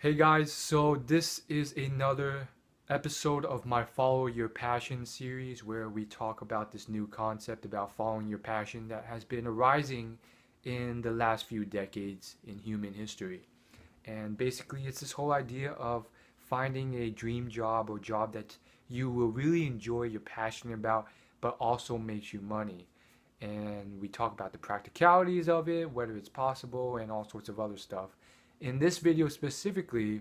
Hey guys, so this is another episode of my Follow Your Passion series where we talk about this new concept about following your passion that has been arising in the last few decades in human history. And basically, it's this whole idea of finding a dream job or job that you will really enjoy, you're passionate about, but also makes you money. And we talk about the practicalities of it, whether it's possible, and all sorts of other stuff. In this video specifically,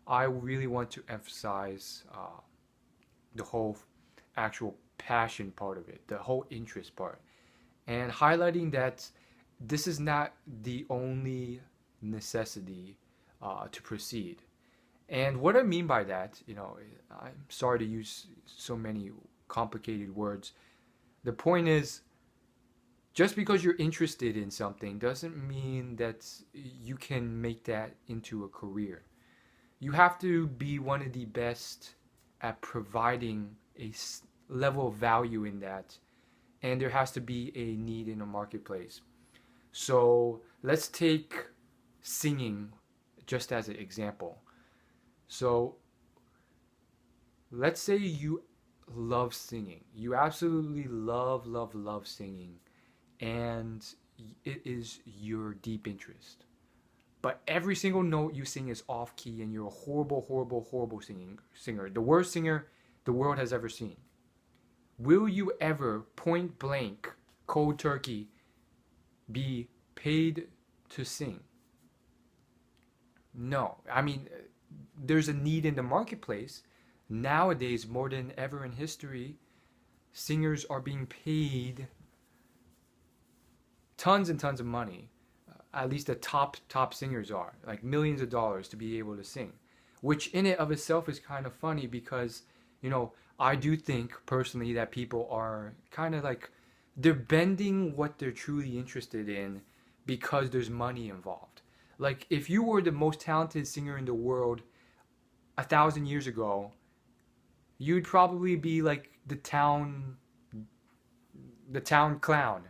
I really want to emphasize the whole actual passion part of it, the whole interest part, and highlighting that this is not the only necessity to proceed. And what I mean by that, I'm sorry to use so many complicated words. The point is, just because you're interested in something doesn't mean that you can make that into a career. You have to be one of the best at providing a level of value in that, and there has to be a need in the marketplace. So let's take singing just as an example. So let's say you love singing. You absolutely love singing, and it is your deep interest. But every single note you sing is off key, and you're a horrible singer. The worst singer the world has ever seen. Will you ever, point blank, cold turkey, be paid to sing? No. I mean, there's a need in the marketplace. Nowadays, more than ever in history, singers are being paid tons and tons of money. At least the top singers are, like millions of dollars to be able to sing, which in it of itself is kind of funny because, I do think personally that people are kind of like they're bending what they're truly interested in because there's money involved. Like if you were the most talented singer in the world 1,000 years ago, you'd probably be like the town clown,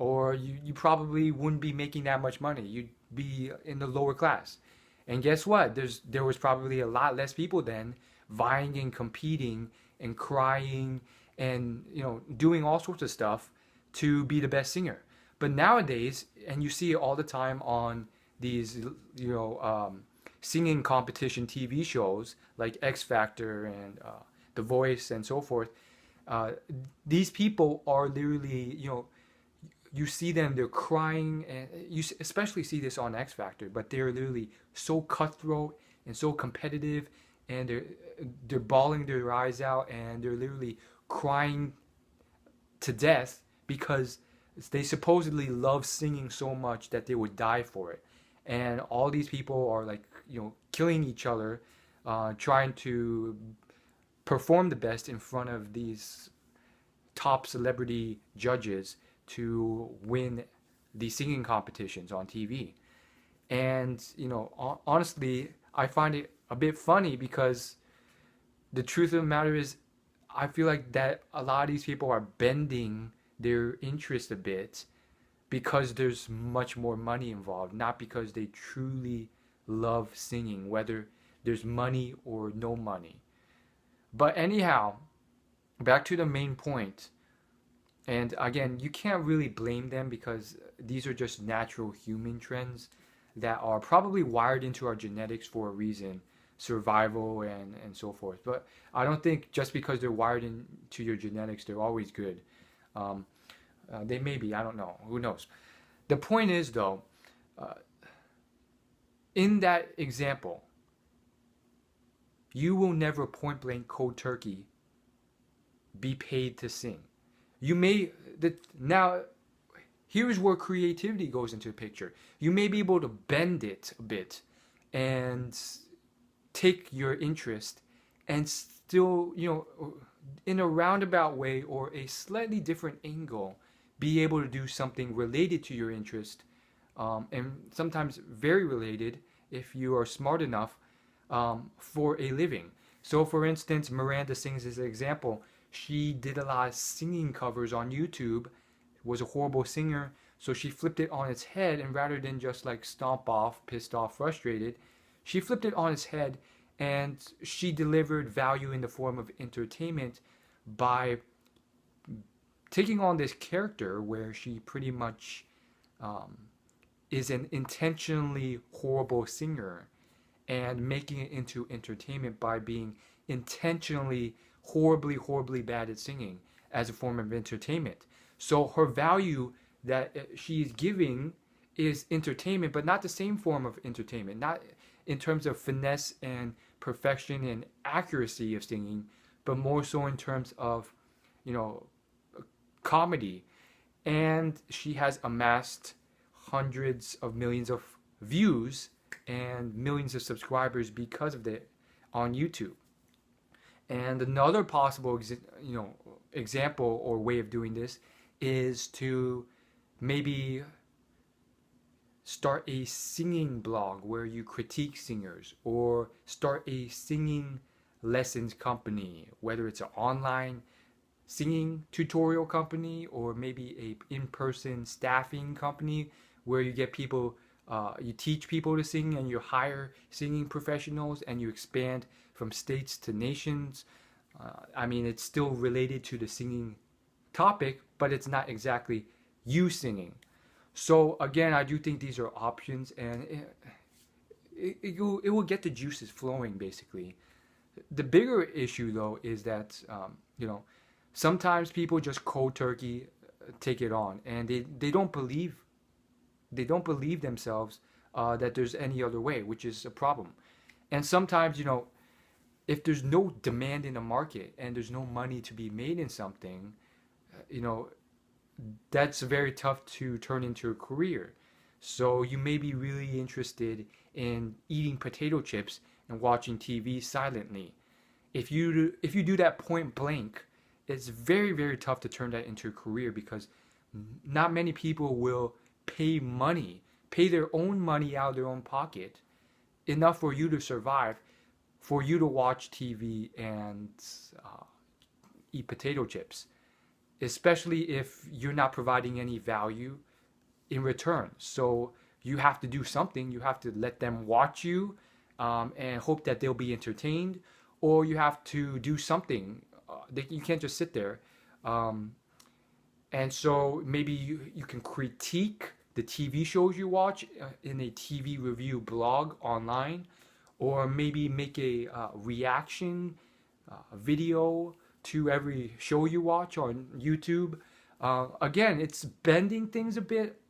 or you probably wouldn't be making that much money. You'd be in the lower class. And guess what? There was probably a lot less people then vying and competing and crying and doing all sorts of stuff to be the best singer. But nowadays, and you see it all the time on these singing competition TV shows like X Factor and The Voice and so forth. Uh, these people are literally you see them, they're crying, and you especially see this on X Factor, but they're literally so cutthroat and so competitive, and they're bawling their eyes out, and they're literally crying to death because they supposedly love singing so much that they would die for it. And all these people are like killing each other, trying to perform the best in front of these top celebrity judges to win these singing competitions on TV. And, honestly, I find it a bit funny because the truth of the matter is, I feel like that a lot of these people are bending their interest a bit because there's much more money involved, not because they truly love singing, whether there's money or no money. But anyhow, back to the main point. And again, you can't really blame them because these are just natural human trends that are probably wired into our genetics for a reason, survival and so forth. But I don't think just because they're wired into your genetics, they're always good. Um, they may be, I don't know, who knows. The point is, though, uh, in that example, you will never point blank cold turkey be paid to sing. You may now here's where creativity goes into the picture. You may be able to bend it a bit and take your interest and still, in a roundabout way or a slightly different angle, be able to do something related to your interest, and sometimes very related if you are smart enough, for a living. So, for instance, Miranda sings as an example. She did a lot of singing covers on YouTube, was a horrible singer, so she flipped it on its head, and rather than just like stomp off, pissed off, frustrated, She flipped it on its head, and she delivered value in the form of entertainment by taking on this character where she pretty much um, is an intentionally horrible singer and making it into entertainment by being intentionally horribly bad at singing as a form of entertainment. So her value that she is giving is entertainment, but not the same form of entertainment, not in terms of finesse and perfection and accuracy of singing, but more so in terms of, you know, comedy. And she has amassed hundreds of millions of views and millions of subscribers because of it on YouTube. And another possible, example or way of doing this is to maybe start a singing blog where you critique singers, or start a singing lessons company, whether it's an online singing tutorial company or maybe a in-person staffing company where you get people, you teach people to sing and you hire singing professionals and you expand from states to nations. I mean, it's still related to the singing topic, but it's not exactly you singing. So again, I do think these are options, and it will get the juices flowing basically. The bigger issue though is that sometimes people just cold turkey take it on, and they don't believe themselves that there's any other way, which is a problem. And sometimes, if there's no demand in the market and there's no money to be made in something, you know, that's very tough to turn into a career. So you may be really interested in eating potato chips and watching TV silently. If you do that point blank, it's very tough to turn that into a career, because not many people will pay their own money out of their own pocket, enough for you to survive, for you to watch TV and eat potato chips, especially if you're not providing any value in return. So you have to do something. You have to let them watch you, and hope that they'll be entertained, or you have to do something. You can't just sit there. And so maybe you can critique the TV shows you watch in a TV review blog online, or maybe make a reaction video to every show you watch on YouTube. Again, it's bending things a bit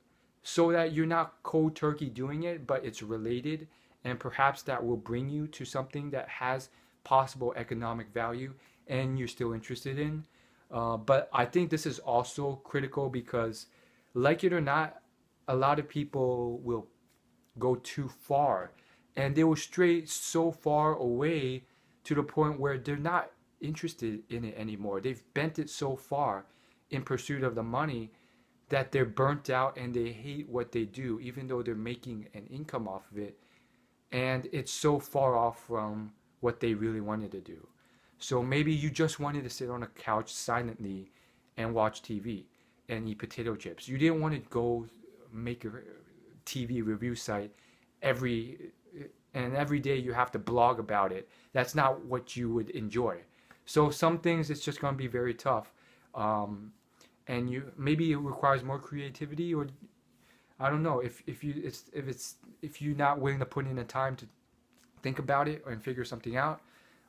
so that you're not cold turkey doing it, but it's related, and perhaps that will bring you to something that has possible economic value and you're still interested in. But I think this is also critical because, like it or not, a lot of people will go too far, and they will stray so far away to the point where they're not interested in it anymore. They've bent it so far in pursuit of the money that they're burnt out and they hate what they do, even though they're making an income off of it. And it's so far off from what they really wanted to do. So maybe you just wanted to sit on a couch silently and watch TV and eat potato chips. You didn't want to go make a TV review site every day you have to blog about it. That's not what you would enjoy. So some things it's just going to be very tough. And maybe it requires more creativity, or I don't know, if you're not willing to put in the time to think about it and figure something out,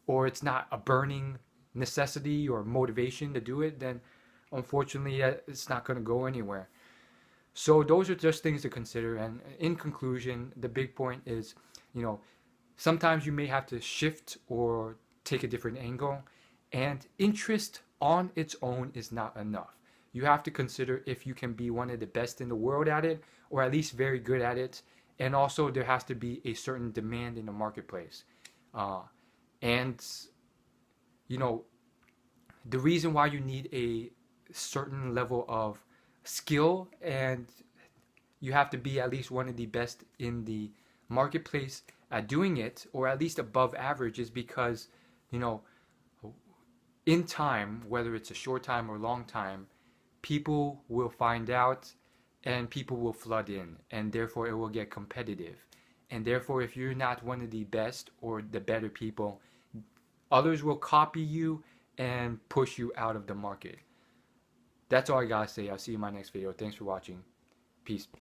or it's not a burning necessity or motivation to do it, then unfortunately it's not going to go anywhere. So those are just things to consider. And in conclusion, the big point is, sometimes you may have to shift or take a different angle, and interest on its own is not enough. You have to consider if you can be one of the best in the world at it, or at least very good at it. And also there has to be a certain demand in the marketplace. And the reason why you need a certain level of skill, and you have to be at least one of the best in the marketplace at doing it, or at least above average, is because, in time, whether it's a short time or long time, people will find out and people will flood in, and therefore it will get competitive. And therefore, if you're not one of the best or the better people, others will copy you and push you out of the market. That's all I gotta say. I'll see you in my next video. Thanks for watching. Peace.